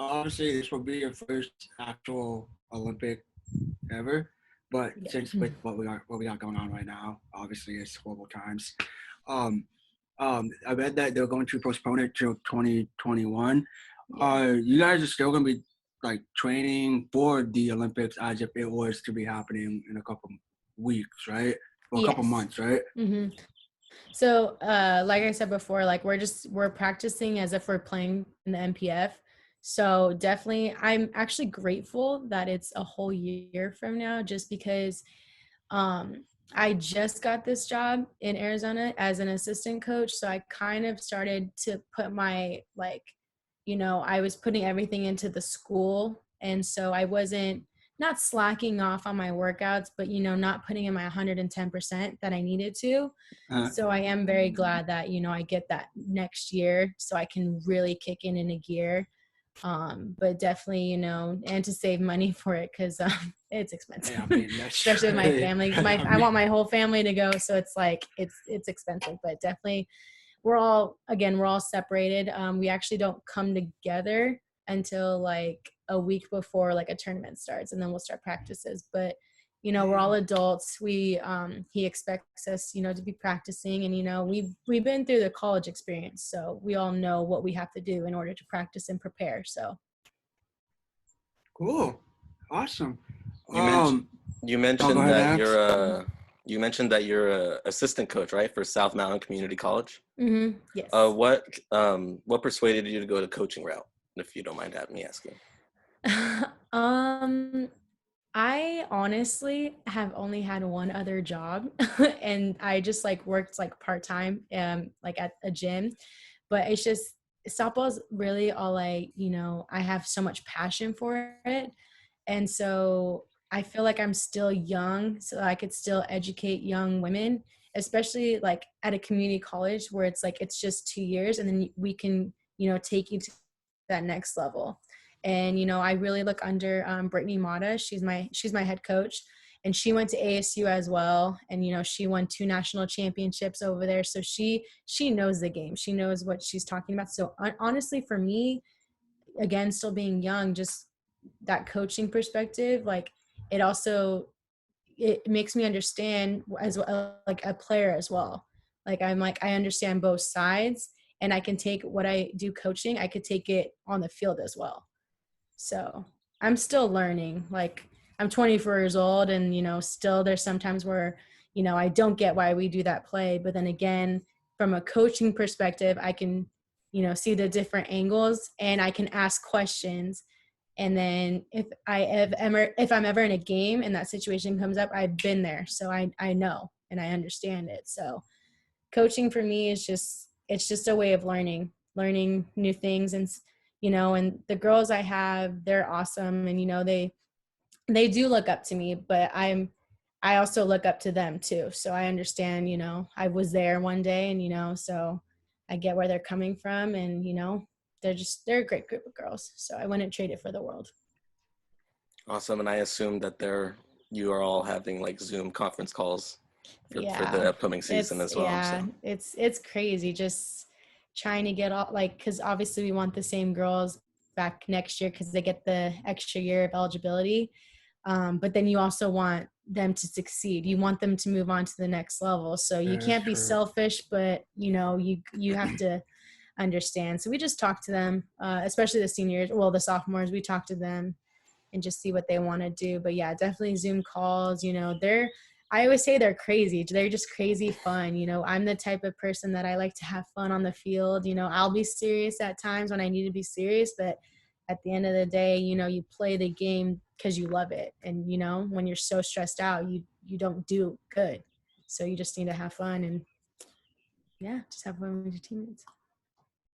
obviously this will be your first actual Olympic ever, but Yeah. since with what we got going on right now, obviously it's horrible times. Um, I read that they're going to postpone it till 2021. Yeah. You guys are still going to be like training for the Olympics as if it was to be happening in a couple weeks, right? Or a couple Yes. months, right? Mm-hmm. So, like I said before, like we're practicing as if we're playing in the MPF. So definitely, I'm actually grateful that it's a whole year from now, just because um, I just got this job in Arizona as an assistant coach. So I kind of started to put my I was putting everything into the school, and so I wasn't not slacking off on my workouts, but not putting in my 110% that I needed to. Uh, So I am very glad that, I get that next year so I can really kick in a gear. But definitely, and to save money for it because it's expensive, yeah, I mean, that's especially with my true. family. I I mean, want my whole family to go. So it's like, it's expensive, but definitely we're all separated. We actually don't come together until like a week before like a tournament starts, and then we'll start practices. But we're all adults. He expects us to be practicing, and we've been through the college experience, so we all know what we have to do in order to practice and prepare. So cool, awesome. You mentioned you Oh, go mentioned ahead, that Alex. you mentioned that you're a assistant coach, right, for South Mountain Community College. yes. What persuaded you to go the coaching route, if you don't mind me asking? I honestly have only had one other job and I just like worked like part-time like at a gym, but it's just softball's really all I have so much passion for it. And so I feel like I'm still young, so I could still educate young women, especially like at a community college where it's like it's just 2 years and then we can, take you to that next level. And I really look under Brittany Mata. She's my head coach, and she went to ASU as well. And she won 2 national championships over there. So she knows the game. She knows what she's talking about. So honestly, for me, again, still being young, just that coaching perspective, like it makes me understand as well, like a player as well. Like I understand both sides, and I can take what I do coaching, I could take it on the field as well. So I'm still learning. Like I'm 24 years old, and still there's sometimes where I don't get why we do that play, but then again, from a coaching perspective, I can see the different angles, and I can ask questions. And then if I'm ever in a game and that situation comes up, I've been there, so I know and I understand it. So coaching for me is it's just a way of learning new things. And and the girls I have, they're awesome, and they do look up to me, but I also look up to them too. So I understand, I was there one day, and so I get where they're coming from, and they're a great group of girls, so I wouldn't trade it for the world. Awesome, and I assume that you are all having like Zoom conference calls for Yeah, the upcoming season as well. So. It's crazy just trying to get all, like, because obviously we want the same girls back next year because they get the extra year of eligibility, but then you also want them to succeed. You want them to move on to the next level, so you can't be selfish, but you have to understand. So we just talk to them, especially the seniors, well, the sophomores, we talk to them and just see what they want to do. But yeah, definitely Zoom calls, I always say they're crazy. They're just crazy fun. I'm the type of person that I like to have fun on the field. I'll be serious at times when I need to be serious, but at the end of the day, you play the game because you love it. And, when you're so stressed out, you don't do good. So you just need to have fun and, yeah, just have fun with your teammates.